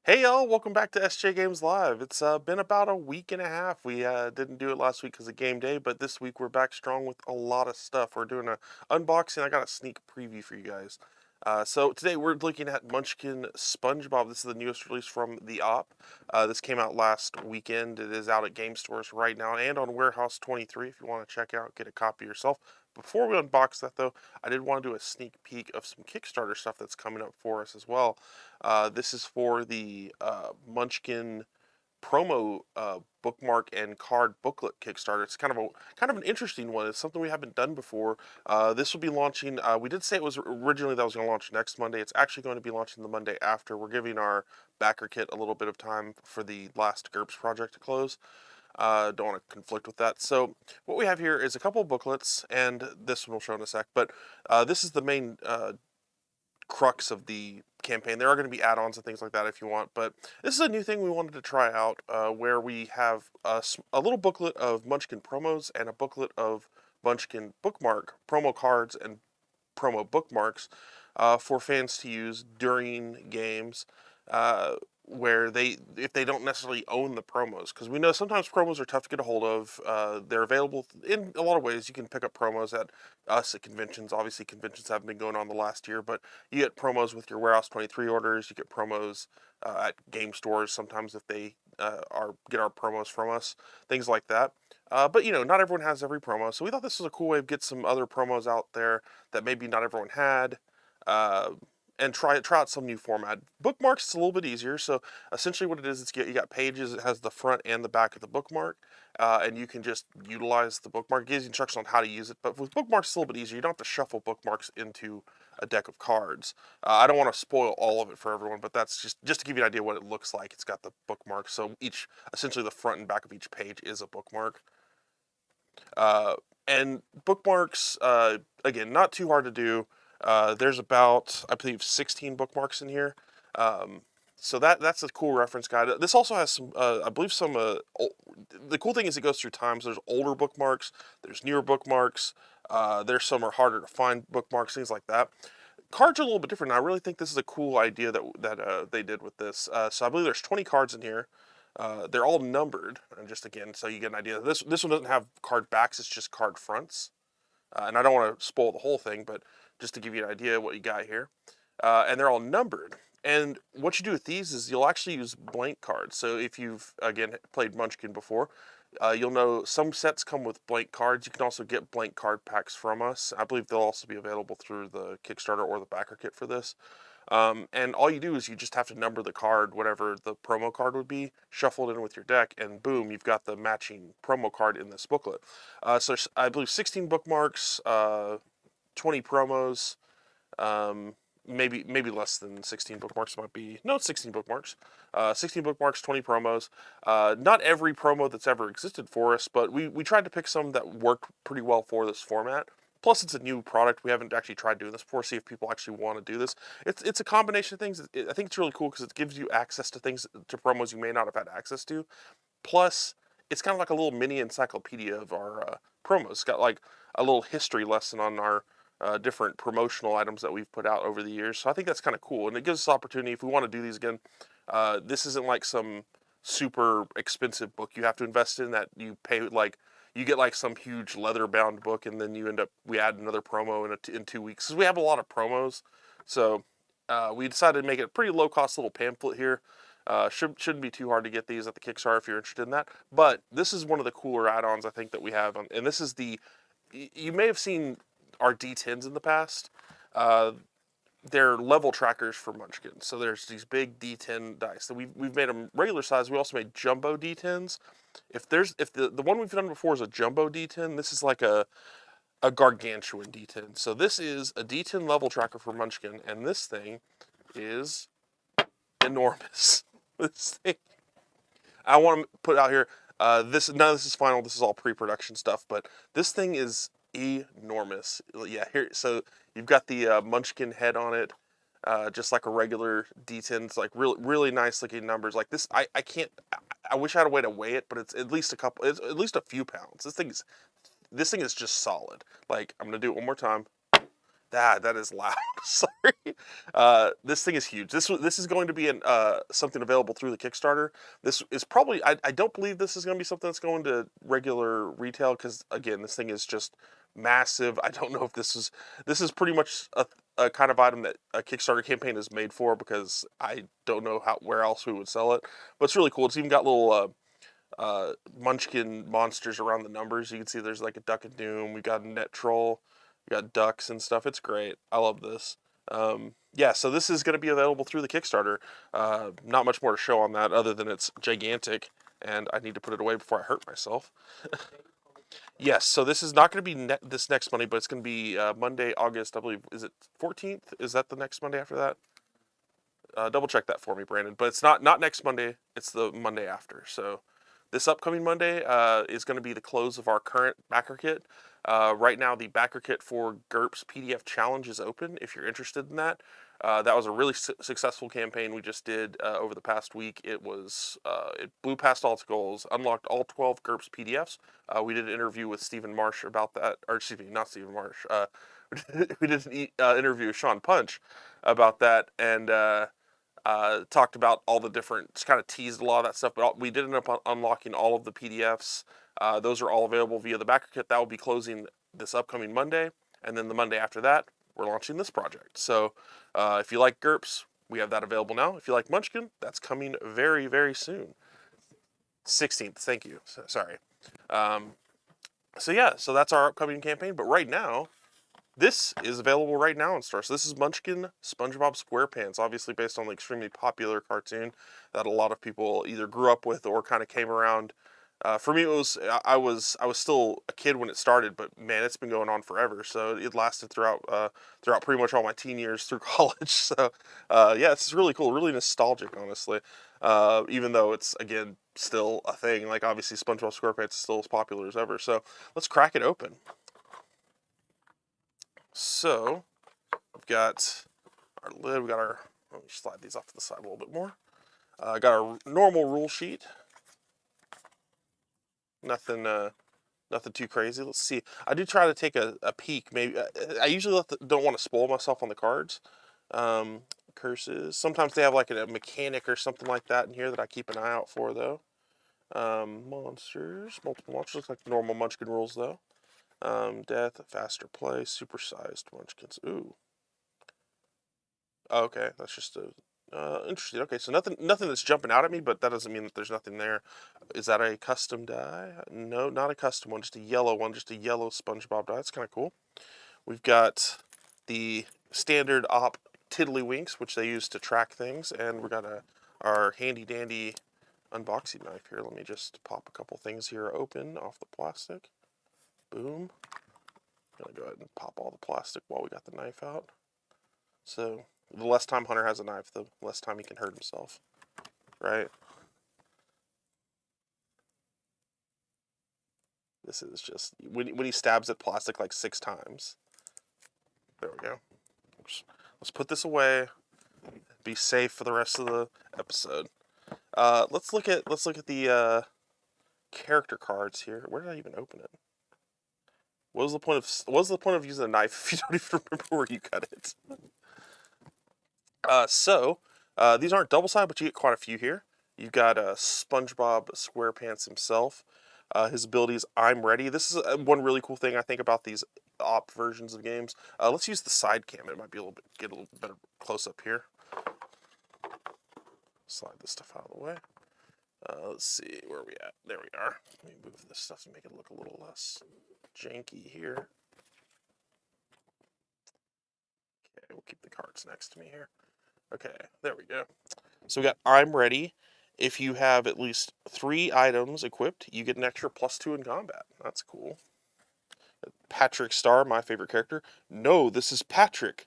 Hey y'all, welcome back to SJGames Live. It's been about a week and a half. We didn't do it last week because of game day, but this week we're back strong with a lot of stuff. We're doing an unboxing. I got a sneak preview for you guys. So today we're looking at Munchkin Spongebob. This is the newest release from the op. This came out last weekend. It is out at game stores right now and on Warehouse 23 if you want to check out, get a copy yourself. Before we unbox that though, I did want to do a sneak peek of some Kickstarter stuff that's coming up for us as well. This is for the Munchkin Promo bookmark and card booklet Kickstarter. It's kind of an interesting one. It's something we haven't done before. This will be launching. We did say it was originally that was going to launch next Monday. It's actually going to be launching the Monday after. We're giving our backer kit a little bit of time for the last GURPS project to close. Don't want to conflict with that. So what we have here is a couple of booklets, and this one will show in a sec. But this is the main crux of the campaign. There are going to be add-ons and things like that if you want, but this is a new thing we wanted to try out, where we have a little booklet of Munchkin promos and a booklet of Munchkin bookmark promo cards and promo bookmarks for fans to use during games. Where if they don't necessarily own the promos, because we know sometimes promos are tough to get a hold of. They're available in a lot of ways. You can pick up promos at us at conventions. Obviously, conventions haven't been going on the last year, but you get promos with your Warehouse 23 orders. You get promos at game stores sometimes if they get our promos from us, things like that. But not everyone has every promo, so we thought this was a cool way to get some other promos out there that maybe not everyone had. And try out some new format. Bookmarks is a little bit easier. So essentially what it is, you got pages. It has the front and the back of the bookmark, and you can just utilize the bookmark. It gives you instructions on how to use it. But with bookmarks, it's a little bit easier. You don't have to shuffle bookmarks into a deck of cards. I don't want to spoil all of it for everyone, but that's just to give you an idea what it looks like. It's got the bookmark. So essentially the front and back of each page is a bookmark. And bookmarks, again, not too hard to do. There's about, I believe, 16 bookmarks in here. So that's a cool reference guide. This also has some, I believe the cool thing is it goes through time. So there's older bookmarks, there's newer bookmarks, there's some are harder to find bookmarks, things like that. Cards are a little bit different. I really think this is a cool idea that they did with this. So I believe there's 20 cards in here. They're all numbered, and just again, so you get an idea. This one doesn't have card backs; it's just card fronts. And I don't want to spoil the whole thing, but just to give you an idea of what you got here. And they're all numbered. And what you do with these is you'll actually use blank cards. So if you've, again, played Munchkin before, you'll know some sets come with blank cards. You can also get blank card packs from us. I believe they'll also be available through the Kickstarter or the backer kit for this. And all you do is you just have to number the card, whatever the promo card would be, shuffle it in with your deck, and boom, you've got the matching promo card in this booklet. So I believe 16 bookmarks, 20 promos, maybe less than 16 bookmarks might be. No, it's 16 bookmarks. 16 bookmarks, 20 promos. Not every promo that's ever existed for us, but we tried to pick some that worked pretty well for this format. Plus, it's a new product. We haven't actually tried doing this before, see if people actually want to do this. It's a combination of things. I think it's really cool because it gives you access to promos you may not have had access to. Plus, it's kind of like a little mini encyclopedia of our promos. It's got like a little history lesson on our different promotional items that we've put out over the years. So I think that's kind of cool. And it gives us opportunity, if we want to do these again, this isn't like some super expensive book you have to invest in that you pay like, you get like some huge leather bound book and then we add another promo in 2 weeks. Because we have a lot of promos. So we decided to make it a pretty low cost little pamphlet here. Shouldn't be too hard to get these at the Kickstarter if you're interested in that. But this is one of the cooler add-ons I think that we have. And this is you may have seen our D10s in the past. They're level trackers for Munchkin. So there's these big D10 dice. So we've made them regular size. We also made jumbo D10s. If the one we've done before is a jumbo D10, this is like a gargantuan D10. So this is a D10 level tracker for Munchkin, and this thing is enormous. This thing, I want to put out here, none of this is final, this is all pre-production stuff, but this thing is enormous. Yeah, here, so you've got the Munchkin head on it, just like a regular D10. It's like really nice looking numbers. Like this, I can't, I wish I had a way to weigh it, but it's at least at least a few pounds. This thing is just solid. Like, I'm gonna do it one more time. That is loud. Sorry. This thing is huge. This is going to be something available through the Kickstarter. This is probably I don't believe this is going to be something that's going to regular retail because again this thing is just massive. I don't know if this is pretty much a kind of item that a Kickstarter campaign is made for because I don't know where else we would sell it. But it's really cool. It's even got little Munchkin monsters around the numbers. You can see there's like a Duck of Doom. We got a net troll. We got ducks and stuff. It's great. I love this. Yeah, so this is going to be available through the Kickstarter. Not much more to show on that other than it's gigantic, and I need to put it away before I hurt myself. Yes, so this is not going to be this next Monday, but it's going to be Monday, August, I believe. Is it 14th? Is that the next Monday after that? Double check that for me, Brandon. But it's not next Monday. It's the Monday after. So this upcoming Monday is going to be the close of our current backer kit. Right now, the backer kit for GURPS PDF Challenge is open if you're interested in that. That was a really successful campaign we just did over the past week. It blew past all its goals, unlocked all 12 GURPS PDFs. We did an interview with Stephen Marsh about that, or excuse me, not Stephen Marsh. We did an interview with Sean Punch about that, and talked about all the different, kind of teased a lot of that stuff, but we did end up unlocking all of the PDFs. Those are all available via the backer kit. That will be closing this upcoming Monday, and then the Monday after that, we're launching this project. So if you like GURPS, we have that available now. If you like Munchkin, that's coming very, very soon. 16th, thank you. Sorry. So yeah, so that's our upcoming campaign, but right now, this is available right now in stores. So this is Munchkin Spongebob Squarepants, obviously based on the extremely popular cartoon that a lot of people either grew up with or kind of came around. For me, I was still a kid when it started, but man, it's been going on forever. So it lasted throughout pretty much all my teen years through college. So yeah, it's really cool, really nostalgic, honestly. Even though it's again still a thing, like obviously SpongeBob SquarePants is still as popular as ever. So let's crack it open. So we've got our lid. We got our. Let me slide these off to the side a little bit more. Got our normal rule sheet. Nothing too crazy. Let's see. I do try to take a peek. Maybe I usually don't want to spoil myself on the cards. Curses. Sometimes they have like a mechanic or something like that in here that I keep an eye out for, though. Monsters. Multiple monsters. Looks like normal Munchkin rules, though. Death, faster play, supersized Munchkins. Ooh. Okay, that's just interesting. Okay, so nothing that's jumping out at me, but that doesn't mean that there's nothing there. Is that a custom die? No, not a custom one, just a yellow one, just a yellow SpongeBob die. That's kind of cool. We've got the standard op Tiddlywinks, which they use to track things, and we got our handy dandy unboxing knife here. Let me just pop a couple things here open off the plastic. Boom. I'm gonna go ahead and pop all the plastic while we got the knife out. So the less time Hunter has a knife, the less time he can hurt himself, right? This is just when he stabs at plastic like 6 times. There we go. Let's put this away. Be safe for the rest of the episode. Let's look at the character cards here. Where did I even open it? What was the point of using a knife if you don't even remember where you cut it? These aren't double-sided, but you get quite a few here. You've got SpongeBob SquarePants himself. His ability is I'm Ready. This is one really cool thing I think about these op versions of games. Let's use the side cam. It might be get a little better close-up here. Slide this stuff out of the way. Let's see, where are we at? There we are. Let me move this stuff to make it look a little less janky here. Okay, we'll keep the cards next to me here. Okay, there we go. So we got I'm Ready. If you have at least 3 items equipped, you get an extra +2 in combat. That's cool. Patrick Star, my favorite character. No, this is Patrick.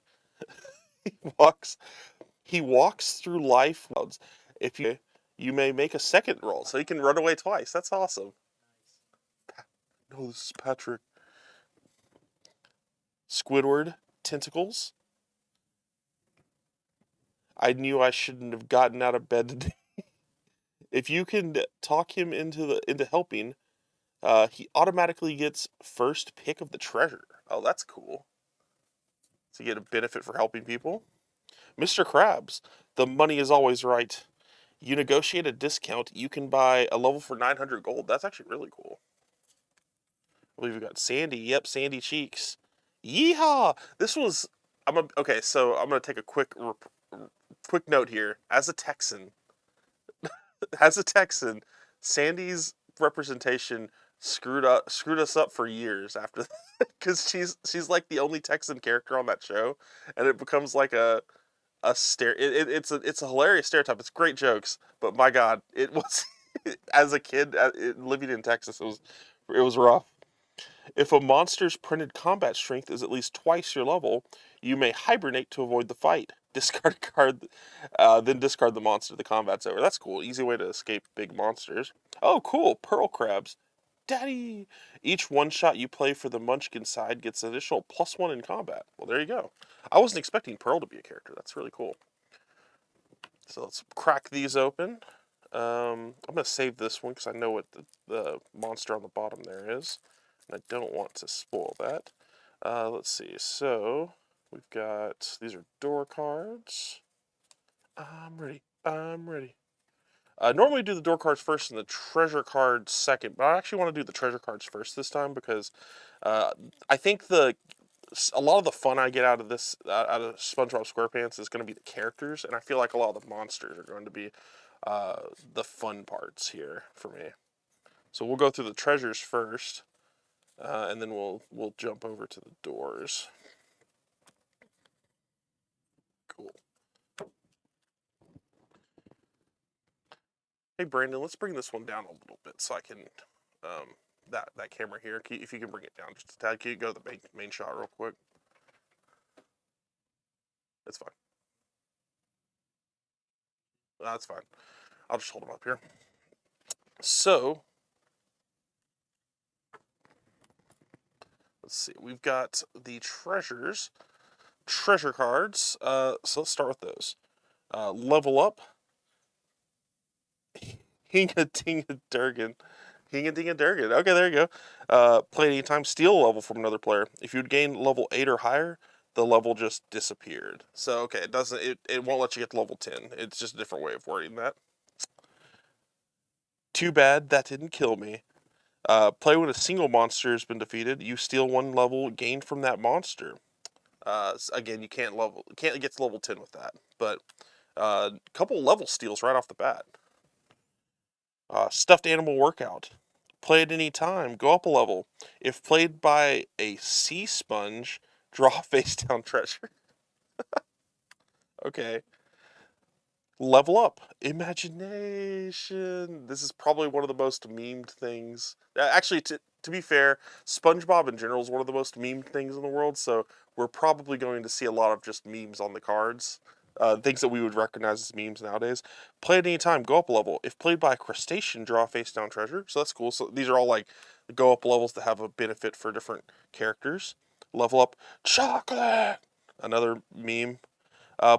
He walks through life. If you may make a second roll, so he can run away twice. That's awesome. No, this is Patrick. Squidward, Tentacles. I knew I shouldn't have gotten out of bed today. If you can talk him into helping, he automatically gets first pick of the treasure. Oh, that's cool. So you get a benefit for helping people. Mr. Krabs, the money is always right. You negotiate a discount, you can buy a level for 900 gold. That's actually really cool. I believe we got Sandy. Yep, Sandy Cheeks. Yeehaw! This was. Okay, so I'm gonna take a quick note here. As a Texan, Sandy's representation screwed us up for years after that, because she's like the only Texan character on that show, and it becomes like it's a hilarious stereotype. It's great jokes, but my God, it was as a kid living in Texas, it was rough. If a monster's printed combat strength is at least twice your level, you may hibernate to avoid the fight. Discard a card, then discard the monster. The combat's over. That's cool. Easy way to escape big monsters. Oh, cool. Pearl crabs. Daddy! Each one shot you play for the Munchkin side gets an additional +1 in combat. Well, there you go. I wasn't expecting Pearl to be a character. That's really cool. So let's crack these open. I'm going to save this one because I know what the monster on the bottom there is. And I don't want to spoil that. Let's see. So we've got, these are door cards. I'm ready. Normally do the door cards first and the treasure cards second, but I actually want to do the treasure cards first this time because I think a lot of the fun I get out of this, out of SpongeBob SquarePants, is going to be the characters, and I feel like a lot of the monsters are going to be the fun parts here for me. So we'll go through the treasures first, and then we'll jump over to the doors. Cool. Hey Brandon, let's bring this one down a little bit so I can that camera here. If you can bring it down just a tad, can you go to the main shot real quick? That's fine. That's fine. I'll just hold them up here. So let's see. We've got the treasure cards. So let's start with those. Level up. Hinga Dinga Durgan. Hinga Dinga Durgan. Okay, there you go. Play anytime, steal a level from another player. If you'd gain level 8 or higher, the level just disappeared. So okay, it won't let you get to level 10. It's just a different way of wording that. Too bad that didn't kill me. Play when a single monster has been defeated. You steal 1 level gained from that monster. Again, you can't get to level 10 with that, but a couple level steals right off the bat. Stuffed animal workout. Play at any time. Go up a level. If played by a sea sponge, draw face down treasure. Okay. Level up. Imagination. This is probably one of the most memed things. Actually, to be fair, SpongeBob in general is one of the most memed things in the world, so we're probably going to see a lot of just memes on the cards. Things that we would recognize as memes nowadays. Play at any time, go up a level. If played by a crustacean, draw face down treasure. So that's cool. So these are all like go up levels that have a benefit for different characters. Level up chocolate. Another meme.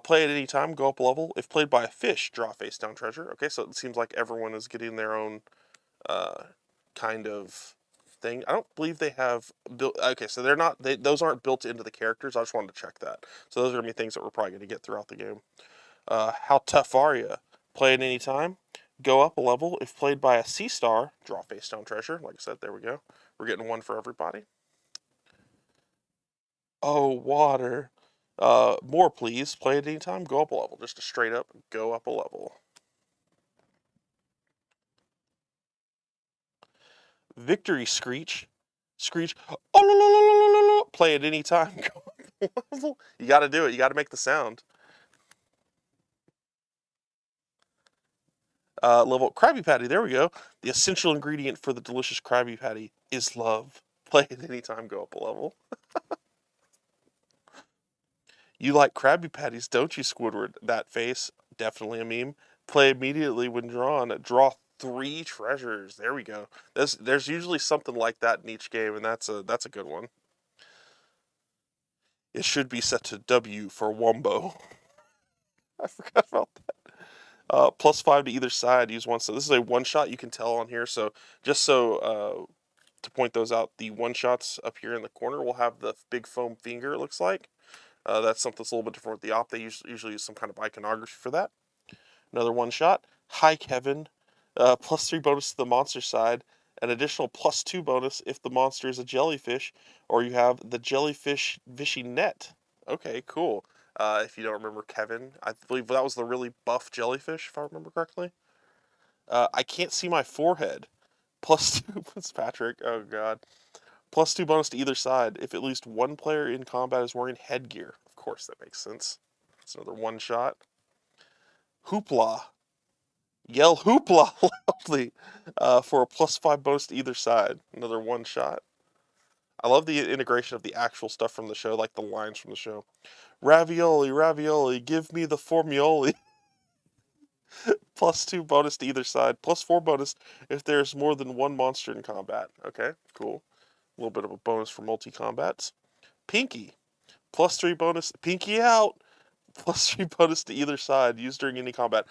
Play at any time, go up a level. If played by a fish, draw face down treasure. Okay, so it seems like everyone is getting their own kind of thing. I don't believe they have built. Okay, so those aren't built into the characters. I just wanted to check that. So those are gonna be things that we're probably gonna get throughout the game. How tough are you? Play at any time. Go up a level. If played by a sea star, draw face down treasure. Like I said, there we go. We're getting one for everybody. Oh, water. More please. Play at any time. Go up a level. Just a straight up go up a level. Victory Screech. Screech. Oh, play at any time. You got to do it. You got to make the sound. Level Krabby Patty. There we go. The essential ingredient for the delicious Krabby Patty is love. Play at any time. Go up a level. You like Krabby Patties, don't you, Squidward? That face. Definitely a meme. Play immediately when drawn. Draw 3 treasures. There we go. There's usually something like that in each game, and that's a good one. It should be set to W for Wumbo. I forgot about that. +5 to either side. Use one. So this is a one shot. You can tell on here. So just so to point those out, the one shots up here in the corner will have the big foam finger. It looks like. That's something that's a little bit different with the op. They usually use some kind of iconography for that. Another one shot. Hi, Kevin. +3 bonus to the monster side. An additional +2 bonus if the monster is a jellyfish, or you have the jellyfish fishy net. Okay, cool. If you don't remember Kevin, I believe that was the really buff jellyfish, if I remember correctly. I can't see my forehead. +2, it's Patrick. Oh, God. +2 bonus to either side if at least one player in combat is wearing headgear. Of course, that makes sense. It's another one shot. Hoopla. Yell hoopla loudly for a +5 bonus to either side. Another one shot. I love the integration of the actual stuff from the show, like the lines from the show. Ravioli, ravioli, give me the formioli. +2 bonus to either side. +4 bonus if there's more than one monster in combat. Okay, cool. A little bit of a bonus for multi-combats. Pinky. +3 bonus. Pinky out. +3 bonus to either side used during any combat.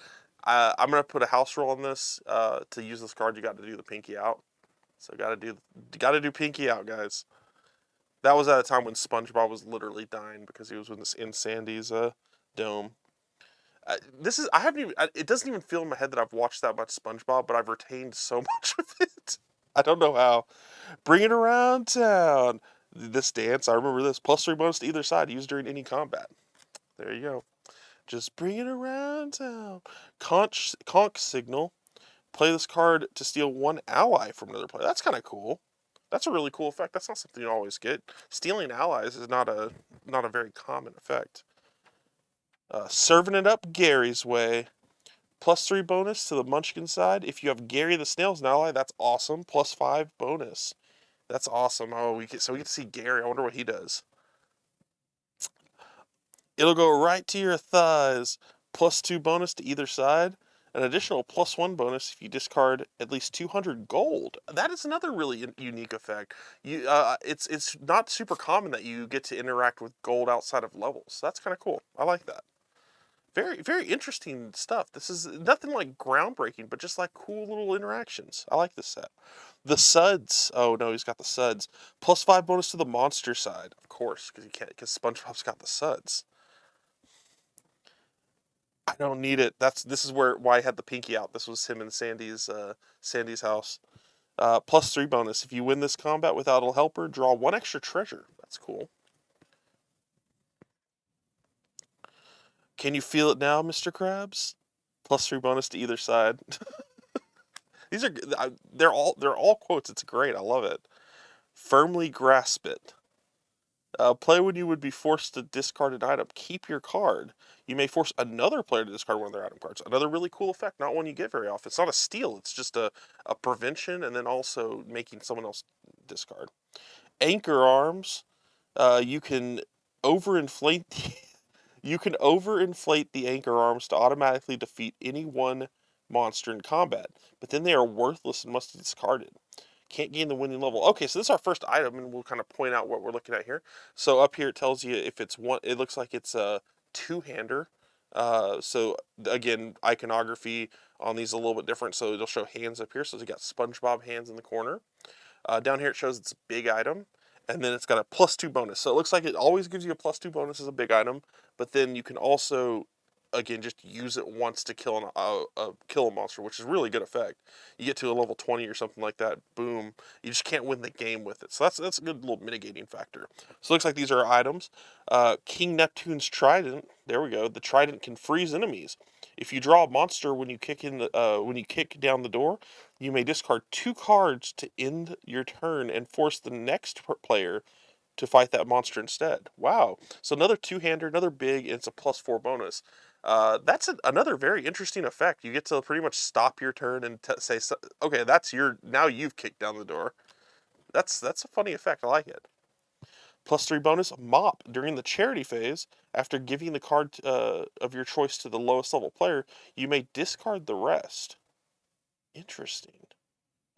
I'm gonna put a house rule on this. To use this card, you got to do the pinky out. So gotta do pinky out, guys. That was at a time when SpongeBob was literally dying because he was in Sandy's dome. I haven't even. It doesn't even feel in my head that I've watched that much SpongeBob, but I've retained so much of it. I don't know how. Bring it around town. This dance, I remember this. +3 bonus to either side used during any combat. There you go. Just bring it around town. Conch signal. Play this card to steal one ally from another player. That's kind of cool. That's a really cool effect. That's not something you always get. Stealing allies is not a very common effect. Serving it up Gary's way. +3 bonus to the Munchkin side. If you have Gary the Snail as an ally, that's awesome. +5 bonus. That's awesome. Oh, we get to see Gary. I wonder what he does. It'll go right to your thighs. +2 bonus to either side. An additional +1 bonus if you discard at least 200 gold. That is another really unique effect. It's not super common that you get to interact with gold outside of levels. That's kind of cool. I like that. Very, very interesting stuff. This is nothing like groundbreaking, but just like cool little interactions. I like this set. The suds. Oh no, he's got the suds. +5 bonus to the monster side, of course, because SpongeBob's got the suds. I don't need it. This is why I had the pinky out. This was him in Sandy's house. +3 bonus. If you win this combat without a helper, draw one extra treasure. That's cool. Can you feel it now, Mr. Krabs? +3 bonus to either side. These are they're all quotes. It's great. I love it. Firmly grasp it. Play when you would be forced to discard an item. Keep your card. You may force another player to discard one of their item cards. Another really cool effect, not one you get very often. It's not a steal, it's just a prevention and then also making someone else discard. Anchor arms. You can overinflate the anchor arms to automatically defeat any one monster in combat, but then they are worthless and must be discarded. Can't gain the winning level. Okay, so this is our first item, and we'll kind of point out what we're looking at here. So up here it tells you if it's one. It looks like it's a two-hander. So again, iconography on these is a little bit different. So it'll show hands up here. So it's got SpongeBob hands in the corner. Down here it shows it's a big item, and then it's got a +2 bonus. So it looks like it always gives you a +2 bonus as a big item, but then you can also, again, just use it once to kill a monster, which is a really good effect. You get to a level 20 or something like that, boom. You just can't win the game with it. So that's a good little mitigating factor. So it looks like these are items. King Neptune's Trident. There we go. The Trident can freeze enemies. If you draw a monster when you kick down the door, you may discard 2 cards to end your turn and force the next player to fight that monster instead. Wow. So another two-hander, another big, and it's a +4 bonus. That's another very interesting effect. You get to pretty much stop your turn and say, okay, now you've kicked down the door. That's a funny effect. I like it. +3 bonus, mop. During the charity phase, after giving the card of your choice to the lowest level player, you may discard the rest. Interesting.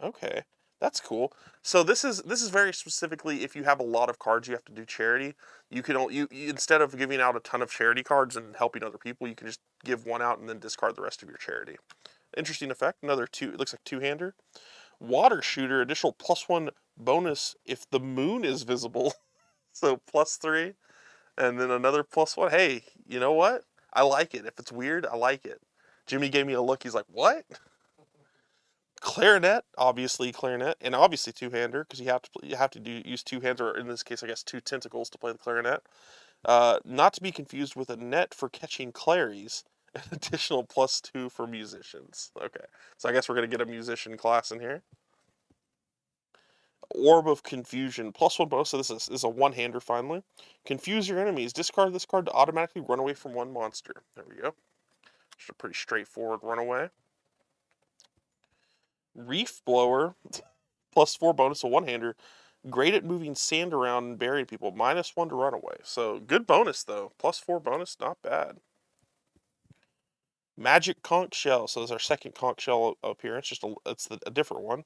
Okay, that's cool. So this is very specifically if you have a lot of cards you have to do charity. You can instead of giving out a ton of charity cards and helping other people, you can just give one out and then discard the rest of your charity. Interesting effect. Another two. It looks like two-hander. Water shooter. Additional +1 bonus if the moon is visible. So +3. And then another +1. Hey, you know what? I like it. If it's weird, I like it. Jimmy gave me a look. He's like, what? Clarinet, obviously clarinet, and obviously two-hander because you have to use two hands, or in this case, I guess two tentacles to play the clarinet. Not to be confused with a net for catching claries. An additional +2 for musicians. Okay, so I guess we're gonna get a musician class in here. Orb of Confusion, +1 bonus. So this is a one-hander finally. Confuse your enemies. Discard this card to automatically run away from one monster. There we go. Just a pretty straightforward runaway. Reef Blower, +4 bonus, a one-hander. Great at moving sand around and burying people. -1 to run away. So good bonus though. +4 bonus, not bad. Magic Conch Shell. So this is our second Conch Shell appearance. It's a different one.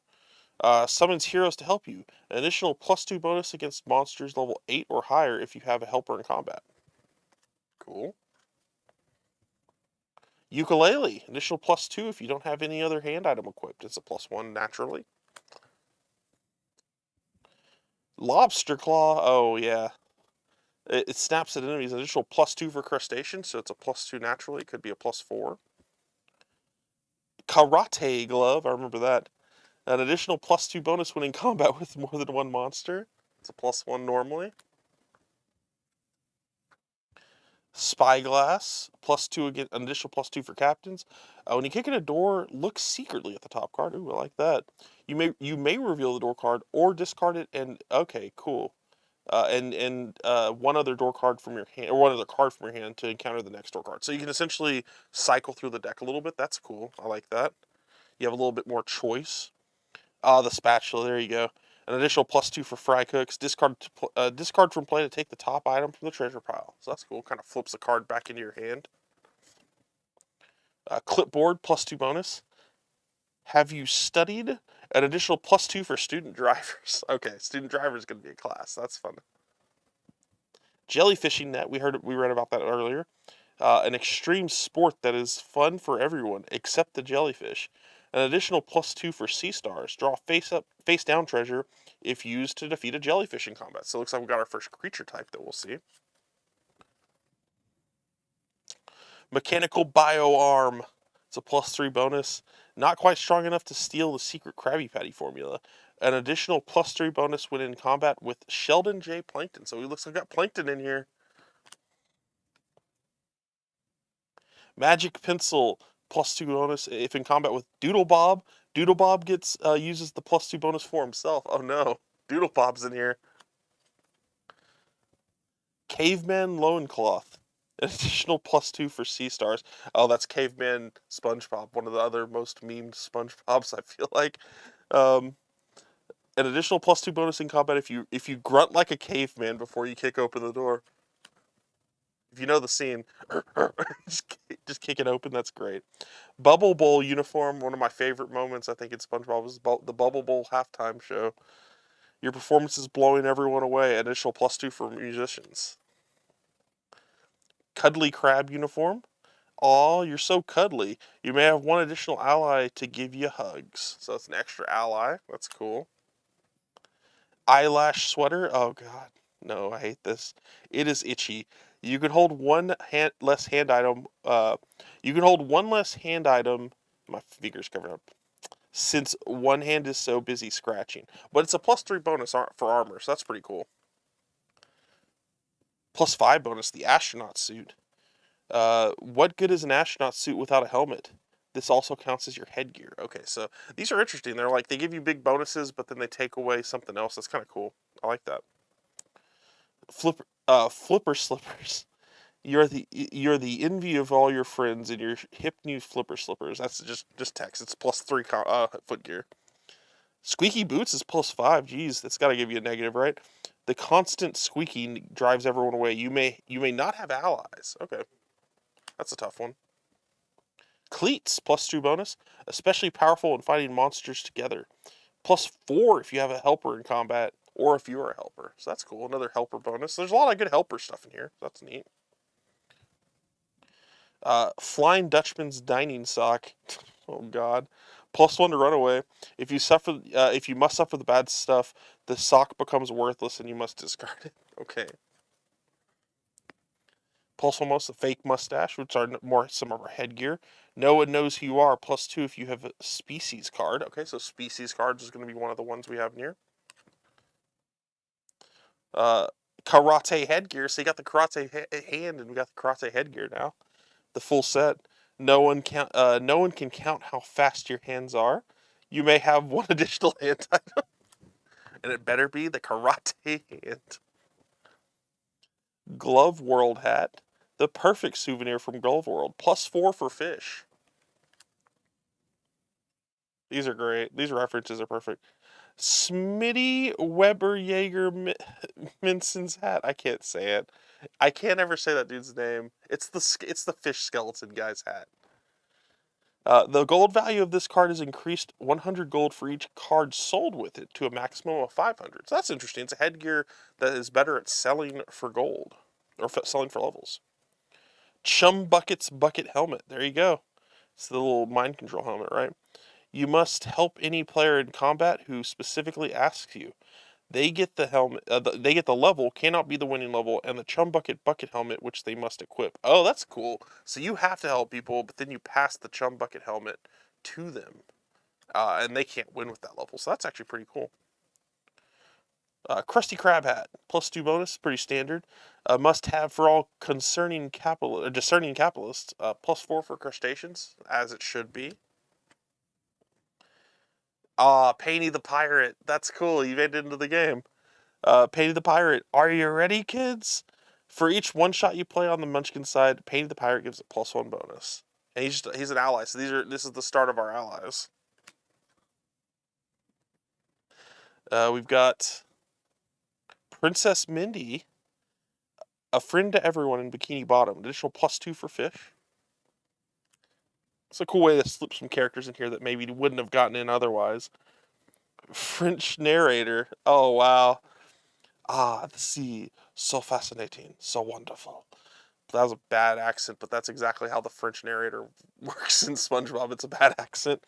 Summons heroes to help you. An additional +2 bonus against monsters level 8 or higher if you have a helper in combat. Cool. Ukulele. Additional +2 if you don't have any other hand item equipped. It's a +1 naturally. Lobster Claw. Oh, yeah. It snaps at enemies. An additional +2 for crustaceans, so it's a +2 naturally. It could be a +4. Karate Glove. I remember that. An additional +2 bonus when in combat with more than one monster. It's a +1 normally. Spyglass, +2 again, an additional +2 for captains. When you kick in a door, look secretly at the top card. Ooh, I like that. You may reveal the door card or discard it, and okay, cool. And one other door card from your hand, or one other card from your hand to encounter the next door card. So you can essentially cycle through the deck a little bit. That's cool. I like that. You have a little bit more choice. The spatula. There you go. An additional +2 for fry cooks. Discard from play to take the top item from the treasure pile. So that's cool. Kind of flips the card back into your hand. Clipboard, +2 bonus. Have you studied? An additional +2 for student drivers. Okay, student driver is going to be a class. That's fun. Jellyfishing net. We read about that earlier. An extreme sport that is fun for everyone except the jellyfish. An additional +2 for sea stars. Draw face down treasure if used to defeat a jellyfish in combat. So it looks like we got our first creature type that we'll see. Mechanical Bio Arm. It's a +3 bonus. Not quite strong enough to steal the secret Krabby Patty formula. An additional +3 bonus when in combat with Sheldon J. Plankton. So he looks like we got Plankton in here. Magic Pencil, +2 bonus if in combat with Doodle Bob. Doodle Bob uses the +2 bonus for himself. Oh no, Doodle Bob's in here. Caveman Loincloth. An additional +2 for sea stars. Oh, that's Caveman SpongeBob, one of the other most memed SpongeBobs, I feel like. An additional +2 bonus in combat if you grunt like a caveman before you kick open the door. If you know the scene, just kick it open. That's great. Bubble Bowl uniform, one of my favorite moments, I think, in SpongeBob was the Bubble Bowl halftime show. Your performance is blowing everyone away. Additional +2 for musicians. Cuddly Crab uniform. Aw, you're so cuddly. You may have one additional ally to give you hugs. So it's an extra ally. That's cool. Eyelash sweater. Oh, God. No, I hate this. It is itchy. You can hold one less hand item. You can hold one less hand item. My finger's covered up. Since one hand is so busy scratching. But it's a +3 bonus for armor, so that's pretty cool. +5 bonus, the astronaut suit. What good is an astronaut suit without a helmet? This also counts as your headgear. Okay, so these are interesting. They're like, they give you big bonuses, but then they take away something else. That's kind of cool. I like that. Flipper slippers. You're the envy of all your friends in your hip new flipper slippers. That's just text. It's +3 footgear. Squeaky boots is +5. Jeez, that's got to give you a negative, right? The constant squeaking drives everyone away. You may not have allies. Okay, that's a tough one. Cleats, +2 bonus, especially powerful in fighting monsters together. +4 if you have a helper in combat, or if you are a helper. So that's cool. Another helper bonus. There's a lot of good helper stuff in here. That's neat. Flying Dutchman's dining sock. Oh God. +1 to run away. If you must suffer the bad stuff, the sock becomes worthless and you must discard it. Okay. Plus almost the fake mustache, which are more some of our headgear. No one knows who you are. +2 if you have a species card. Okay, so species cards is going to be one of the ones we have in here. Karate headgear. So you got the karate hand, and we got the karate headgear now. The full set. No one can count how fast your hands are. You may have one additional hand item, and it better be the karate hand. Glove World hat. The perfect souvenir from Glove World. +4 for fish. These are great. These references are perfect. Smitty Weber Jaeger Minson's hat. I can't say it. I can't ever say that dude's name. It's the fish skeleton guy's hat. The gold value of this card is increased 100 gold for each card sold with it to a maximum of 500. So that's interesting. It's a headgear that is better at selling for gold, or selling for levels. Chum Bucket's bucket helmet. There you go. It's the little mind control helmet, right? You must help any player in combat who specifically asks you. They get the helmet. They get the level, cannot be the winning level, and the Chum bucket helmet, which they must equip. Oh, that's cool. So you have to help people, but then you pass the Chum bucket helmet to them, and they can't win with that level. So that's actually pretty cool. Krusty Krab hat, +2 bonus, pretty standard. Must have for all discerning capitalists. +4 for crustaceans, as it should be. Painty the Pirate. That's cool. You made it into the game. Painty the Pirate. Are you ready, kids? For each one shot you play on the Munchkin side, Painty the Pirate gives a +1 bonus. And he's an ally, so this is the start of our allies. We've got Princess Mindy, a friend to everyone in Bikini Bottom. Additional +2 for fish. It's a cool way to slip some characters in here that maybe wouldn't have gotten in otherwise. French narrator. Oh, wow. The sea. So fascinating. So wonderful. That was a bad accent, but that's exactly how the French narrator works in SpongeBob. It's a bad accent.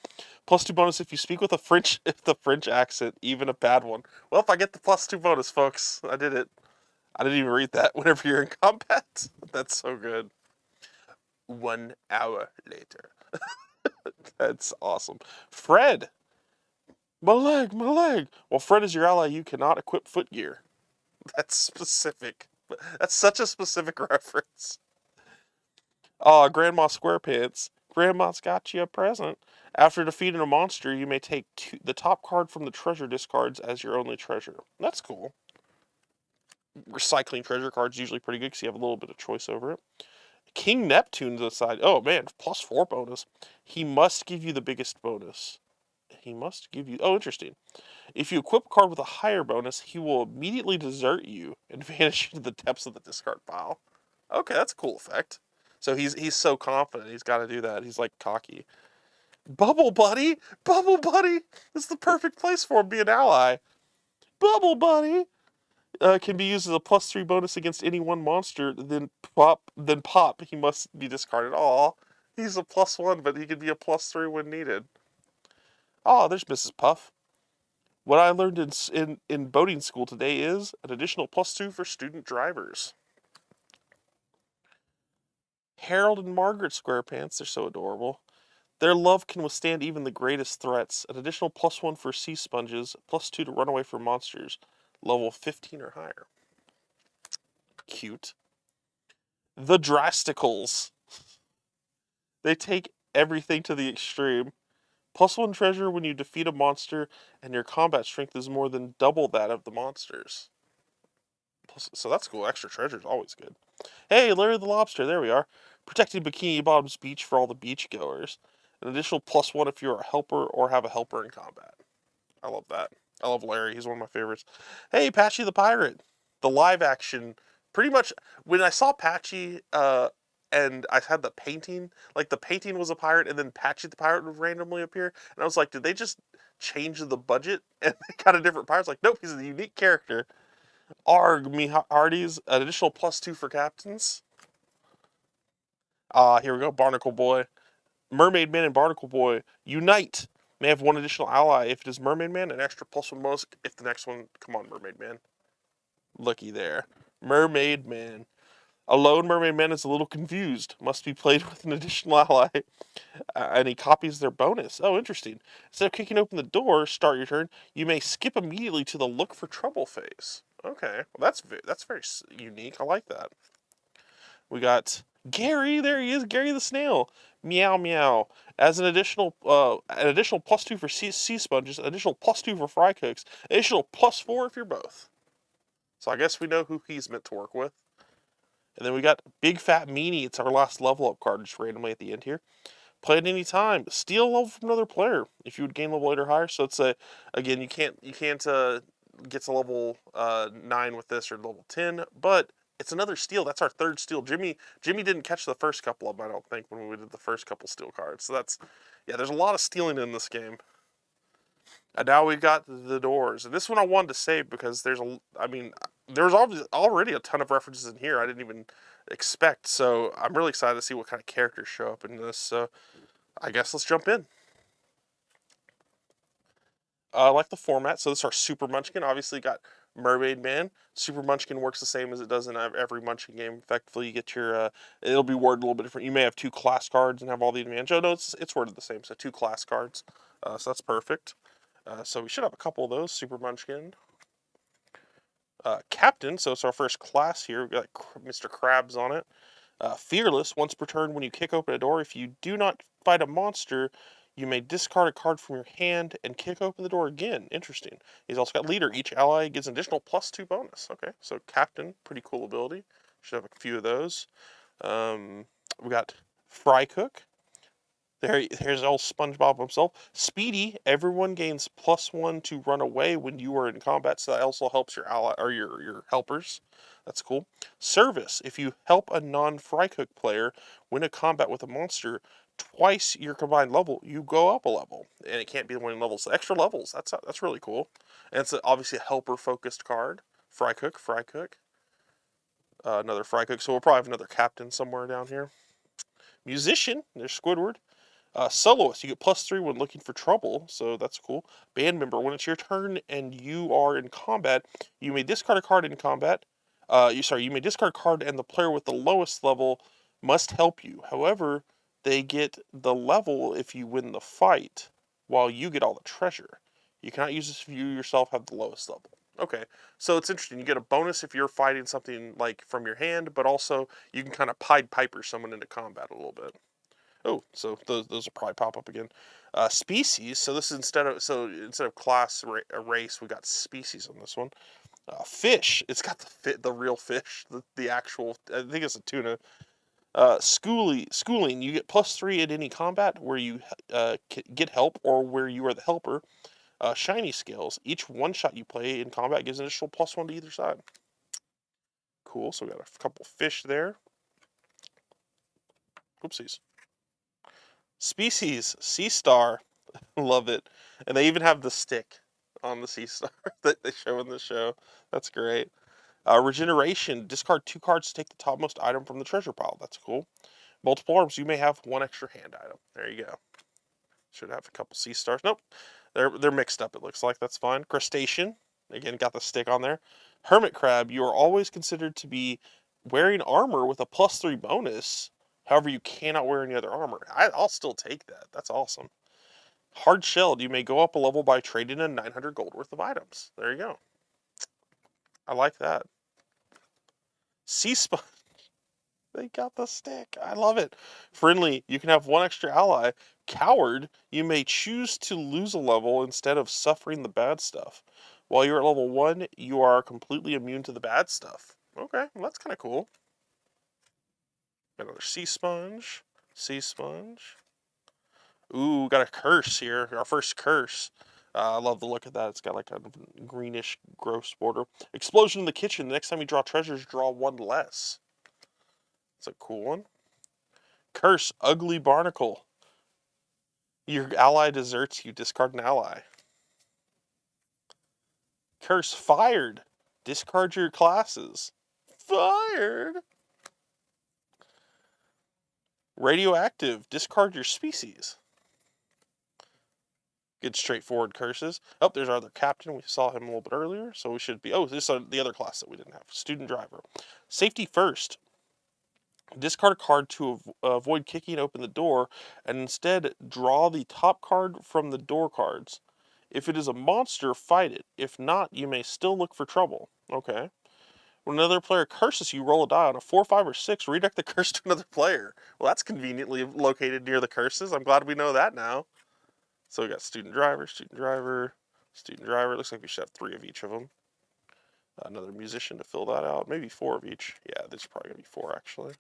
+2 bonus if you speak with the French accent, even a bad one. Well, if I get the +2 bonus, folks, I did it. I didn't even read that whenever you're in combat. That's so good. 1 hour later. That's awesome. Fred. My leg. Well, Fred is your ally. You cannot equip footgear. That's specific. That's such a specific reference. Grandma Squarepants. Grandma's got you a present. After defeating a monster, you may take the top card from the treasure discards as your only treasure. That's cool. Recycling treasure cards usually pretty good because you have a little bit of choice over it. King Neptune's aside. Oh, man, +4 bonus. He must give you the biggest bonus. He must give you... Oh, interesting. If you equip a card with a higher bonus, he will immediately desert you and vanish into the depths of the discard pile. Okay, that's a cool effect. So he's so confident he's got to do that. He's like cocky. Bubble Buddy! Bubble Buddy! It's the perfect place for him to be an ally. Bubble Buddy! Can be used as a +3 bonus against any one monster, then pop. He must be discarded. Aw, he's a +1, but he can be a +3 when needed. Oh, there's Mrs. Puff. What I learned in boating school today is an additional +2 for student drivers. Harold and Margaret Squarepants, they're so adorable. Their love can withstand even the greatest threats. An additional +1 for sea sponges, +2 to run away from monsters. Level 15 or higher. Cute. The Drasticals. They take everything to the extreme. +1 treasure when you defeat a monster, and your combat strength is more than double that of the monsters. So that's cool. Extra treasure is always good. Hey, Larry the Lobster. There we are. Protecting Bikini Bottom's beach for all the beachgoers. An additional +1 if you're a helper or have a helper in combat. I love that. I love Larry. He's one of my favorites. Hey, Patchy the Pirate. The live action. Pretty much, when I saw Patchy, and I had the painting, like the painting was a pirate, and then Patchy the Pirate would randomly appear, and I was like, did they just change the budget and they got a different pirate? Like, nope, he's a unique character. Arg, me hearties, an additional +2 for captains. Here we go, Barnacle Boy. Mermaid Man and Barnacle Boy unite. May have one additional ally if it is Mermaid Man, an extra +1 bonus if the next one... Come on, Mermaid Man. Looky there. Mermaid Man. A lone mermaid man is a little confused. Must be played with an additional ally. And he copies their bonus. Oh, interesting. Instead of kicking open the door, start your turn, you may skip immediately to the look for trouble phase. Okay, well that's very unique. I like that. We got Gary. There he is, Gary the snail. Meow meow. As an additional +2 for sea sponges, additional +2 for fry cooks, additional +4 if you're both. So I guess we know who he's meant to work with. And then we got Big Fat Meanie. It's our last level up card, just randomly at the end here. Play at any time. Steal a level from another player if you would gain level 8 or higher. So it's again, you can't get to level 9 with this or level 10, but it's another steal. That's our third steal. Jimmy didn't catch the first couple of them, I don't think, when we did the first couple steal cards. So there's a lot of stealing in this game. And now we've got the doors. And this one I wanted to save because there's already a ton of references in here I didn't even expect. So I'm really excited to see what kind of characters show up in this. So I guess let's jump in. I like the format. So this is our Super Munchkin. Obviously got Mermaid Man. Super Munchkin works the same as it does in every Munchkin game. Effectively, you get your, it'll be worded a little bit different. You may have 2 class cards and have all the advantage. Oh, no, it's worded the same. So 2 class cards. So that's perfect. So we should have a couple of those. Super Munchkin. Captain, so it's our first class here. We've got Mr. Krabs on it. Fearless, once per turn when you kick open a door, if you do not fight a monster, you may discard a card from your hand and kick open the door again. Interesting. He's also got Leader. Each ally gets an additional +2 bonus. Okay, so Captain, pretty cool ability. Should have a few of those. We got Fry Cook. Here's old SpongeBob himself. Speedy, everyone gains +1 to run away when you are in combat, so that also helps your ally or your helpers. That's cool. Service, if you help a non-Fry Cook player win a combat with a monster, twice your combined level, you go up a level. And it can't be the winning level. So extra levels, that's really cool. And it's obviously a helper-focused card. Fry Cook. Another Fry Cook, so we'll probably have another captain somewhere down here. Musician, there's Squidward. Soloist, you get +3 when looking for trouble, so that's cool. Band member, when it's your turn and you are in combat, you may discard a card in combat. You may discard a card and the player with the lowest level must help you. However, they get the level if you win the fight, while you get all the treasure. You cannot use this if you yourself have the lowest level. Okay, so it's interesting. You get a bonus if you're fighting something like from your hand, but also you can kind of Pied Piper someone into combat a little bit. Oh, so those will probably pop up again. Species. So this is instead of class race, we got species on this one. Fish. It's got the real fish, the actual. I think it's a tuna. Schooling. You get +3 at any combat where you get help or where you are the helper. Shiny scales. Each one shot you play in combat gives an additional +1 to either side. Cool. So we got a couple fish there. Oopsies. Species, Sea Star, love it. And they even have the stick on the Sea Star that they show in the show. That's great. Regeneration, discard 2 cards to take the topmost item from the treasure pile. That's cool. Multiple arms, you may have 1 extra hand item. There you go. Should have a couple Sea Stars. Nope, they're mixed up, it looks like. That's fine. Crustacean, again, got the stick on there. Hermit Crab, you are always considered to be wearing armor with a +3 bonus. However, you cannot wear any other armor. I'll still take that. That's awesome. Hard Shelled, you may go up a level by trading in 900 gold worth of items. There you go. I like that. Sea Sponge. They got the stick. I love it. Friendly, you can have 1 extra ally. Coward, you may choose to lose a level instead of suffering the bad stuff. While you're at level 1, you are completely immune to the bad stuff. Okay, well, that's kind of cool. Another Sea Sponge. Ooh, got a curse here. Our first curse. I love the look of that. It's got like a greenish, gross border. Explosion in the kitchen. The next time you draw treasures, draw 1 less. It's a cool one. Curse, Ugly Barnacle. Your ally deserts you. Discard an ally. Curse, Fired. Discard your classes. Fired. Radioactive, discard your species. Good straightforward curses. Oh, there's our other captain. We saw him a little bit earlier, so we should be... Oh, this is the other class that we didn't have. Student Driver. Safety First. Discard a card to avoid kicking open the door, and instead draw the top card from the door cards. If it is a monster, fight it. If not, you may still look for trouble. Okay. When another player curses you, roll a die. On a 4, 5, or 6, redirect the curse to another player. Well, that's conveniently located near the curses. I'm glad we know that now. So we got student driver, student driver, student driver. Looks like we should have 3 of each of them. Another musician to fill that out. Maybe 4 of each. Yeah, there's probably going to be 4, actually.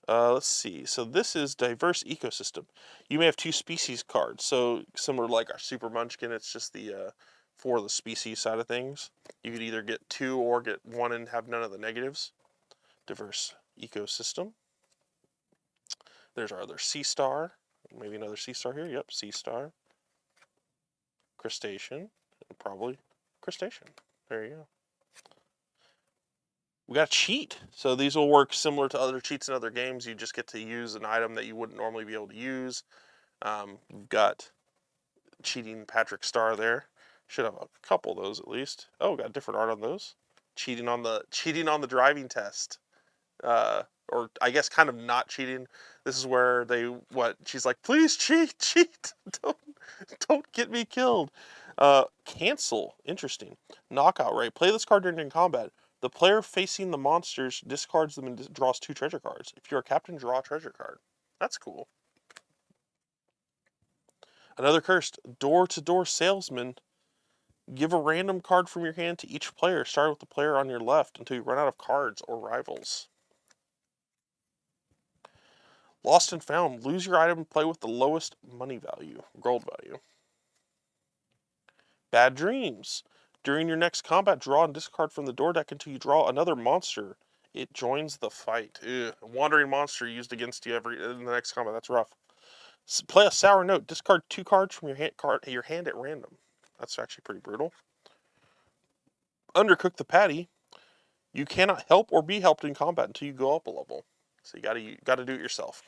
Let's see. So this is diverse ecosystem. You may have 2 species cards. So similar to like our Super Munchkin, it's just the for the species side of things. You could either get 2 or get 1 and have none of the negatives. Diverse ecosystem. There's our other sea star. Maybe another sea star here. Yep, sea star. Crustacean. Probably crustacean. There you go. We got a cheat. So these will work similar to other cheats in other games. You just get to use an item that you wouldn't normally be able to use. We've got cheating Patrick Star there. Should have a couple of those at least. Oh, got different art on those. Cheating on the driving test. Or I guess kind of not cheating. This is where she's like, please cheat. Don't get me killed. Cancel. Interesting. Knockout, right? Play this card during combat. The player facing the monsters discards them and draws 2 treasure cards. If you're a captain, draw a treasure card. That's cool. Another cursed. Door-to-door salesman. Give a random card from your hand to each player. Start with the player on your left until you run out of cards or rivals. Lost and found. Lose your item and play with the lowest money value, gold value. Bad dreams. During your next combat, draw and discard from the door deck until you draw another monster. It joins the fight. Ugh. A wandering monster used against you in the next combat. That's rough. Play a sour note. Discard 2 cards from your hand at random. That's actually pretty brutal. Undercook the patty. You cannot help or be helped in combat until you go up a level. So you gotta do it yourself.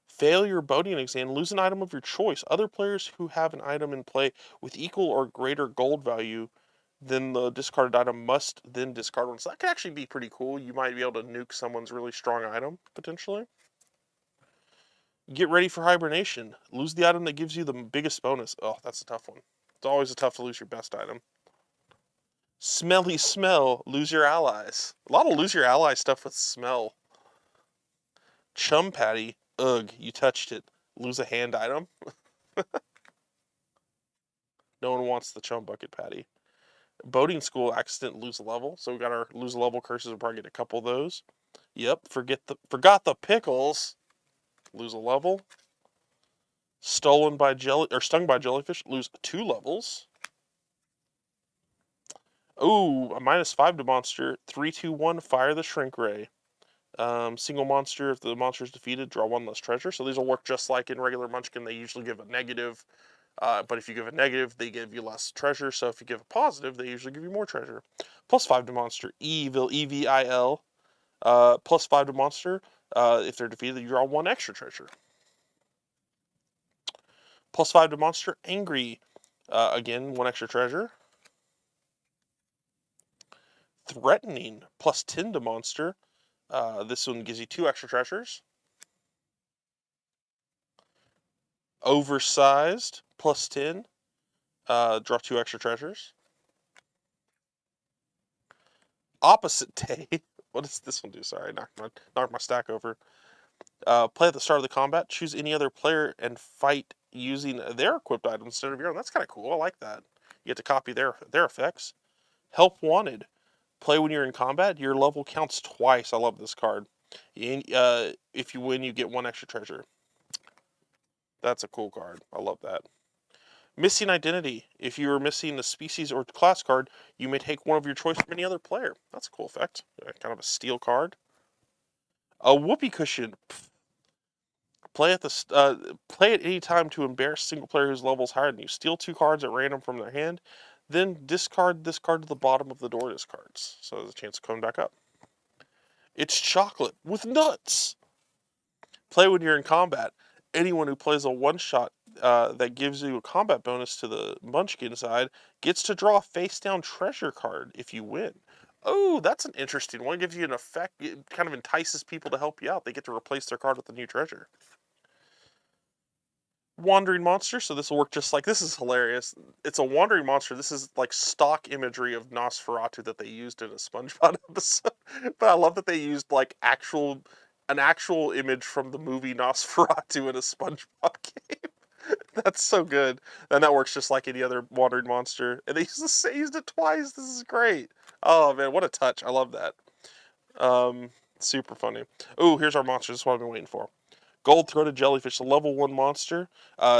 Fail your boating exam, lose an item of your choice. Other players who have an item in play with equal or greater gold value than the discarded item must then discard one. So that could actually be pretty cool. You might be able to nuke someone's really strong item, potentially. Get ready for hibernation. Lose the item that gives you the biggest bonus. Oh, that's a tough one. It's always tough to lose your best item. Smelly smell. Lose your allies. A lot of lose your ally stuff with smell. Chum patty. Ugh, you touched it. Lose a hand item. No one wants the chum bucket patty. Boating school accident lose a level. So we got our lose a level curses. We'll probably get a couple of those. Yep, forgot the pickles. Lose a level. Stung by jellyfish. Lose 2 levels. Ooh, a -5 to monster. 3, 2, 1. Fire the shrink ray. Single monster. If the monster is defeated, draw 1 less treasure. So these will work just like in regular Munchkin. They usually give a negative. But if you give a negative, they give you less treasure. So if you give a positive, they usually give you more treasure. +5 to monster. Evil. EVIL. +5 to monster. If they're defeated, you draw 1 extra treasure. +5 to monster. Angry. Again, 1 extra treasure. Threatening. +10 to monster. This one gives you 2 extra treasures. Oversized. +10. Draw 2 extra treasures. Opposite day. What does this one do? Sorry, knocked my stack over. Play at the start of the combat. Choose any other player and fight using their equipped item instead of your own. That's kind of cool. I like that. You get to copy their effects. Help wanted. Play when you're in combat. Your level counts twice. I love this card. If you win, you get 1 extra treasure. That's a cool card. I love that. Missing identity. If you are missing a species or class card, you may take one of your choice from any other player. That's a cool effect. Kind of a steal card. A whoopee cushion. Play at any time to embarrass a single player whose level is higher than you. Steal 2 cards at random from their hand. Then discard this card to the bottom of the door discards. So there's a chance of coming back up. It's chocolate with nuts. Play when you're in combat. Anyone who plays a one-shot that gives you a combat bonus to the Munchkin side gets to draw a face-down treasure card if you win. Oh, that's an interesting one. It gives you an effect. It kind of entices people to help you out. They get to replace their card with a new treasure. Wandering monster. So this will work just like, this is hilarious. It's a wandering monster. This is like stock imagery of Nosferatu that they used in a SpongeBob episode. But I love that they used like an actual image from the movie Nosferatu in a SpongeBob game. That's so good. And that works just like any other wandering monster. And they used it twice. This is great. Oh man, what a touch. I love that. Um, Super funny. Oh, here's our monster. This is what I've been waiting for. Gold-throated jellyfish, a level 1 monster.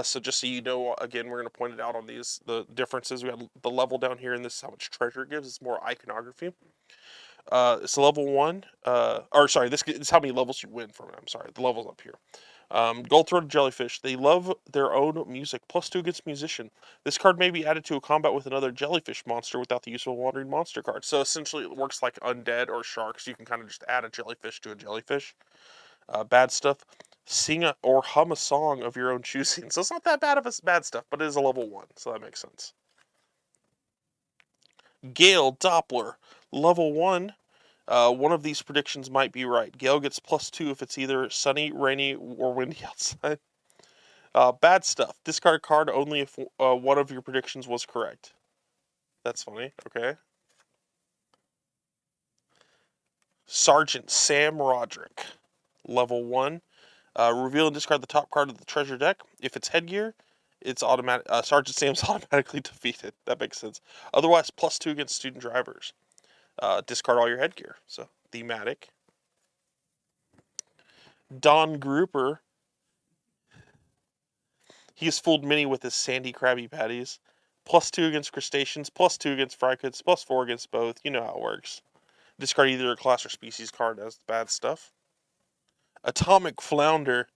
So just so you know, again, we're going to point it out on the differences. We have the level down here, and this is how much treasure it gives. It's more iconography. It's a level 1. Or sorry, this is how many levels you win from it. I'm sorry, the level's up here. Gold-throated jellyfish. They love their own music. +2 against musician. This card may be added to a combat with another jellyfish monster without the use of a wandering monster card. So essentially, it works like undead or sharks. You can kind of just add a jellyfish to a jellyfish. Bad stuff. Sing or hum a song of your own choosing. So it's not that bad of bad stuff, but it is a level 1, so that makes sense. Gale Doppler, level 1. One of these predictions might be right. Gale gets +2 if it's either sunny, rainy, or windy outside. Bad stuff. Discard a card only if one of your predictions was correct. That's funny. Okay. Sergeant Sam Roderick, level 1. Reveal and discard the top card of the treasure deck. If it's headgear, it's automatic. Sergeant Sam's automatically defeated. That makes sense. Otherwise, +2 against student drivers. Discard all your headgear. So, thematic. Don Grouper. He has fooled many with his sandy Krabby Patties. +2 against crustaceans, +2 against frycats, +4 against both. You know how it works. Discard either a class or species card as bad stuff. Atomic Flounder.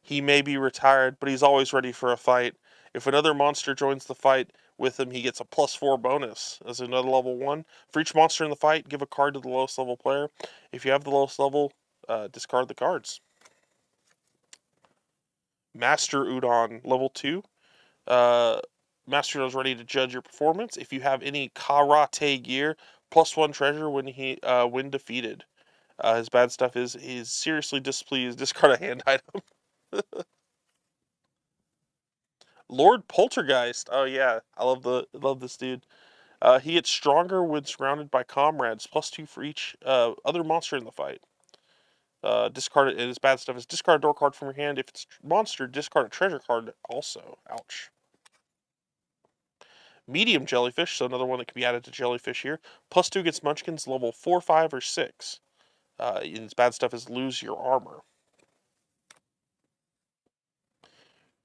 He may be retired, but he's always ready for a fight. If another monster joins the fight with him, he gets a +4 bonus as another level 1. For each monster in the fight, give a card to the lowest level player. If you have the lowest level, discard the cards. Master Udon, level 2. Master Udon is ready to judge your performance. If you have any karate gear, +1 treasure when defeated. His bad stuff is he's seriously displeased. Discard a hand item. Lord Poltergeist. Oh yeah, I love this dude. He gets stronger when surrounded by comrades. +2 for each other monster in the fight. Discard it. His bad stuff is discard a door card from your hand. If it's monster, discard a treasure card also. Ouch. Medium jellyfish, so another one that can be added to jellyfish here. +2 gets munchkins level 4, 5, or 6. His bad stuff is lose your armor.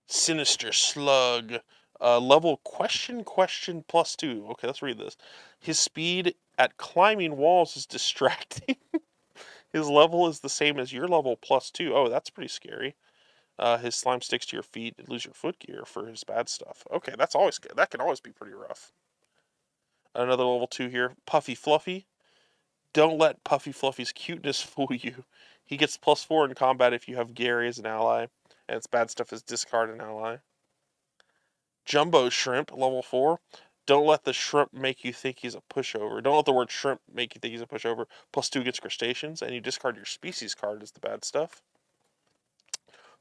Sinister Slug. Level question +2. Okay, let's read this. His speed at climbing walls is distracting. His level is the same as your level +2. Oh, that's pretty scary. His slime sticks to your feet and lose your foot gear for his bad stuff. Okay, that's always good. That can always be pretty rough. Another level 2 here. Puffy Fluffy. Don't let Puffy Fluffy's cuteness fool you. He gets +4 in combat if you have Gary as an ally. And its bad stuff is discard an ally. Jumbo Shrimp, level 4. Don't let the shrimp make you think he's a pushover. Don't let the word shrimp make you think he's a pushover. +2 gets crustaceans, and you discard your species card as the bad stuff.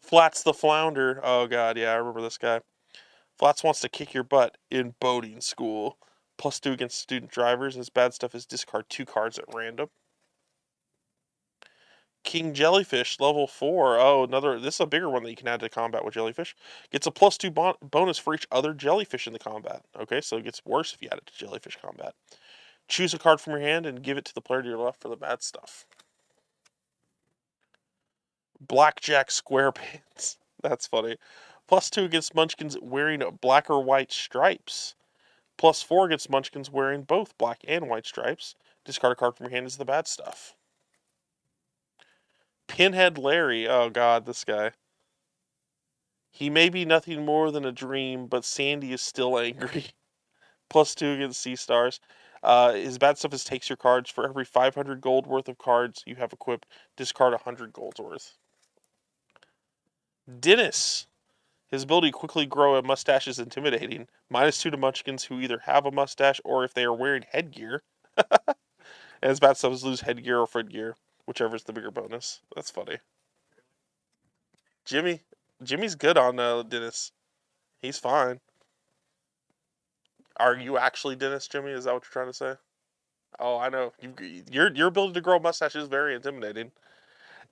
Flats the Flounder. Oh god, yeah, I remember this guy. Flats wants to kick your butt in boating school. +2 against student drivers. His bad stuff is discard 2 cards at random. King Jellyfish, level 4. Oh, this is a bigger one that you can add to combat with Jellyfish. Gets a +2 bonus for each other Jellyfish in the combat. Okay, so it gets worse if you add it to Jellyfish combat. Choose a card from your hand and give it to the player to your left for the bad stuff. Blackjack Squarepants. That's funny. +2 against Munchkins wearing black or white stripes. +4 against Munchkins wearing both black and white stripes. Discard a card from your hand as the bad stuff. Pinhead Larry. Oh god, this guy. He may be nothing more than a dream, but Sandy is still angry. +2 against Sea Stars. His bad stuff is takes your cards. For every 500 gold worth of cards you have equipped, discard 100 gold worth. Dennis. His ability to quickly grow a mustache is intimidating. -2 to Munchkins who either have a mustache or if they are wearing headgear. And his bad stuff is lose headgear or footgear, whichever is the bigger bonus. That's funny. Jimmy's good on Dennis. He's fine. Are you actually Dennis, Jimmy? Is that what you're trying to say? Oh, I know. Your ability to grow a mustache is very intimidating.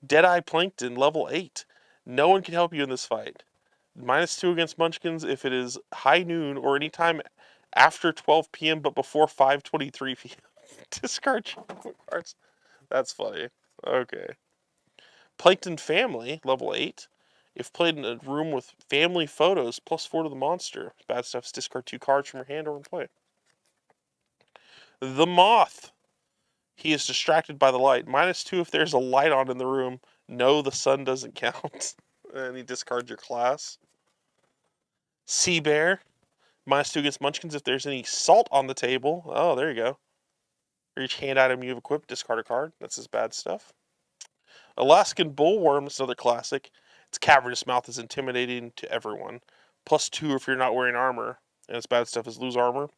Deadeye Plankton, level 8. No one can help you in this fight. -2 against Munchkins if it is high noon or any time after 12 p.m. but before 5:23 p.m. Discard cards. That's funny. Okay. Plankton Family, level 8. If played in a room with family photos, +4 to the monster. Bad stuff's discard 2 cards from your hand or in play. The Moth. He is distracted by the light. -2 if there's a light on in the room. No, the sun doesn't count. And he discards your class. Sea Bear. -2 against Munchkins if there's any salt on the table. Oh, there you go. For each hand item you have equipped, discard a card. That's his bad stuff. Alaskan Bullworm is another classic. Its cavernous mouth is intimidating to everyone. +2 if you're not wearing armor. And its bad stuff is lose armor.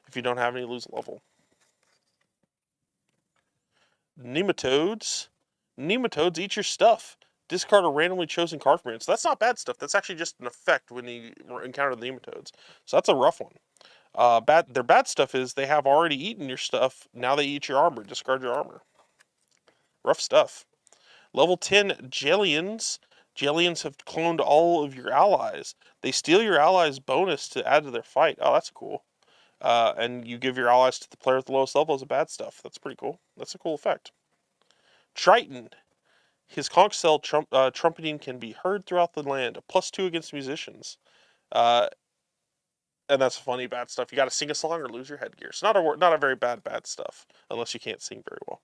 If you don't have any, lose level. Nematodes. Nematodes eat your stuff. Discard a randomly chosen card from your hand. So that's not bad stuff. That's actually just an effect when you encounter the nematodes. So that's a rough one. Their bad stuff is they have already eaten your stuff. Now they eat your armor. Discard your armor. Rough stuff. Level 10 Jellians. Jellians have cloned all of your allies. They steal your allies' bonus to add to their fight. Oh, that's cool. And you give your allies to the player at the lowest level as a bad stuff. That's pretty cool. That's a cool effect. Triton. His conch cell trumpeting can be heard throughout the land. +2 against musicians. And that's funny bad stuff. You got to sing a song or lose your headgear. It's not a very bad stuff, unless you can't sing very well.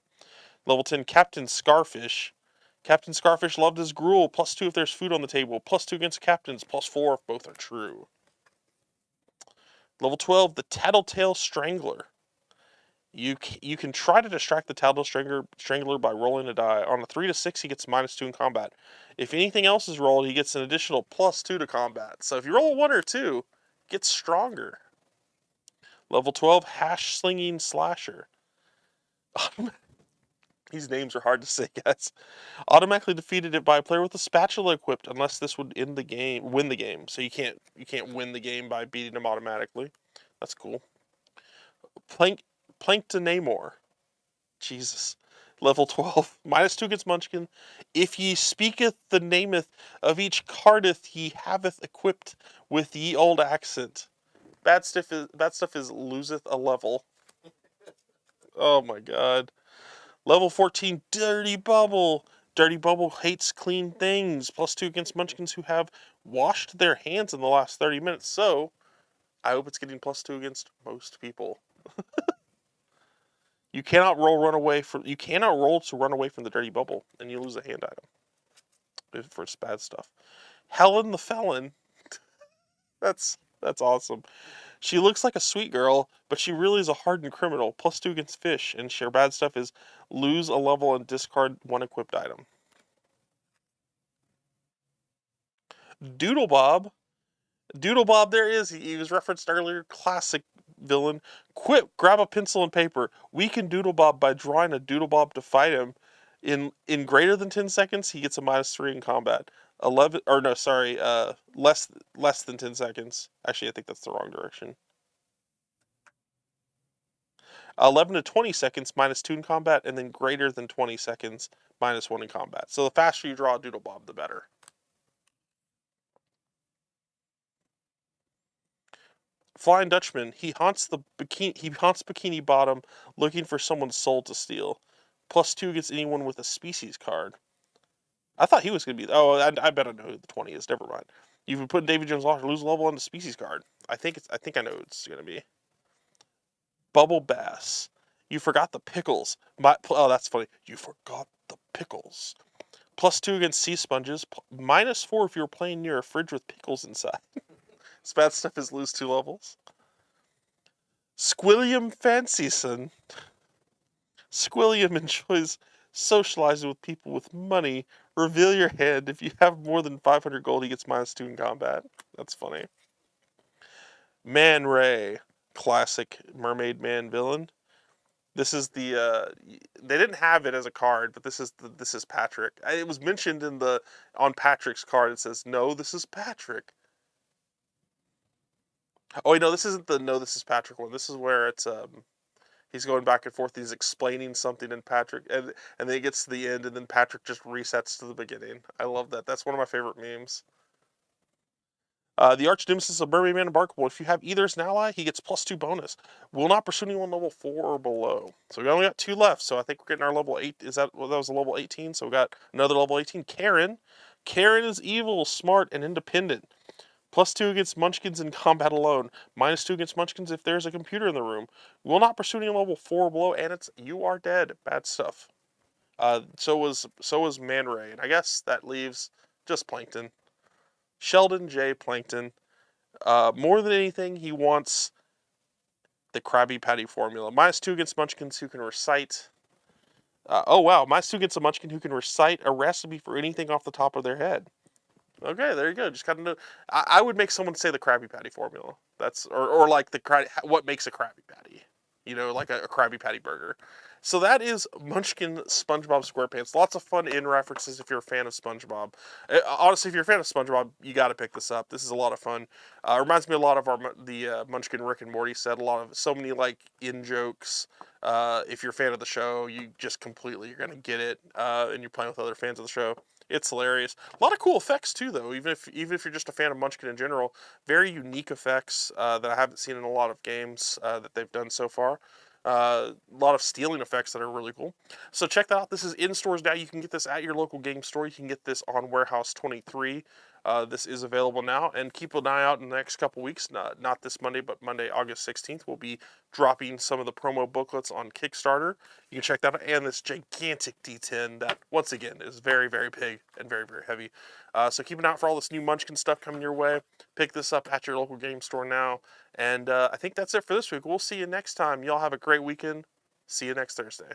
Level 10 Captain Scarfish. Captain Scarfish loved his gruel. +2 if there's food on the table. +2 against captains. +4 if both are true. Level 12 the Tattletale Strangler. You can try to distract the Tattletale Strangler by rolling a die. On a 3 to 6, he gets -2 in combat. If anything else is rolled, he gets an additional +2 to combat. So if you roll a 1 or 2, it gets stronger. Level 12, Hash Slinging Slasher. These names are hard to say, guys. Automatically defeated it by a player with a spatula equipped, unless this would win the game. So you can't win the game by beating him automatically. That's cool. Plankton Namor. Jesus. Level 12. -2 against Munchkin. If ye speaketh the nameth of each cardeth he haveth equipped with ye old accent. Bad stuff is loseth a level. Oh my god. Level 14, Dirty Bubble. Dirty Bubble hates clean things. +2 against Munchkins who have washed their hands in the last 30 minutes. So, I hope it's getting +2 against most people. You cannot roll to run away from the Dirty Bubble, and you lose a hand item. For its bad stuff. Helen the Felon. That's awesome. She looks like a sweet girl, but she really is a hardened criminal. +2 against fish, and her bad stuff is lose a level and discard 1 equipped item. Doodlebob. Doodlebob, there is. He was referenced earlier. Classic villain. Quip, grab a pencil and paper. Weaken Doodlebob by drawing a Doodlebob to fight him. In greater than 10 seconds, he gets a -3 in combat. Less than 10 seconds. Actually, I think that's the wrong direction. 11 to 20 seconds, -2 in combat, and then greater than 20 seconds, -1 in combat. So the faster you draw a Doodlebob, the better. Flying Dutchman. He haunts Bikini Bottom, looking for someone's soul to steal. +2 against anyone with a species card. I thought he was going to be... Oh, I bet I know who the 20 is. Never mind. You've been putting David Jones Locker, lose level on the species card. I think I know who it's going to be. Bubble Bass. You forgot the pickles. Oh, that's funny. You forgot the pickles. +2 against sea sponges. -4 if you're playing near a fridge with pickles inside. This bad stuff is lose 2 levels. Squilliam Fancyson. Squilliam enjoys socializing with people with money. Reveal your hand. If you have more than 500 gold, he gets -2 in combat. That's funny. Man Ray. Classic mermaid man villain. This is the they didn't have it as a card, but this is Patrick. It was mentioned in the on Patrick's card. It says, "No, this is Patrick." Oh wait, no, this isn't the "No, this is Patrick" one. This is where it's he's going back and forth. He's explaining something in Patrick, and then it gets to the end, and then Patrick just resets to the beginning. I love that. That's one of my favorite memes. The Arch Nemesis of Mermaid Man Embarkable. If you have either as an ally, he gets +2 bonus. Will not pursue anyone level 4 or below. So we only got 2 left. So I think we're getting our level 8. Is that, well, that was a level 18. So we got another level 18. Karen. Karen is evil, smart, and independent. +2 against Munchkins in combat alone. -2 against Munchkins if there's a computer in the room. Will not pursue anyone level 4 or below. And it's you are dead. Bad stuff. So was Man Ray. And I guess that leaves just Plankton. Sheldon J. Plankton. More than anything, he wants the Krabby Patty formula. -2 against Munchkins who can recite. Oh wow, -2 against a Munchkin who can recite a recipe for anything off the top of their head. Okay, there you go. Just kind of know. I would make someone say the Krabby Patty formula. That's or like what makes a Krabby Patty. You know, like a Krabby Patty burger. So that is Munchkin SpongeBob SquarePants. Lots of fun in references if you're a fan of SpongeBob. Honestly, if you're a fan of SpongeBob, you got to pick this up. This is a lot of fun. Reminds me a lot of the Munchkin Rick and Morty set. So many like in jokes. If you're a fan of the show, you're gonna get it, and you're playing with other fans of the show. It's hilarious. A lot of cool effects too, though. Even if you're just a fan of Munchkin in general, very unique effects that I haven't seen in a lot of games that they've done so far. A lot of stealing effects that are really cool. So check that out. This is in stores now. You can get this at your local game store. You can get this on Warehouse 23. This is available now, and keep an eye out in the next couple weeks. Not this Monday, but Monday, August 16th, we'll be dropping some of the promo booklets on Kickstarter. You can check that out, and this gigantic D10 that, once again, is very, very big and very, very heavy. So keep an eye out for all this new Munchkin stuff coming your way. Pick this up at your local game store now, and I think that's it for this week. We'll see you next time. Y'all have a great weekend. See you next Thursday.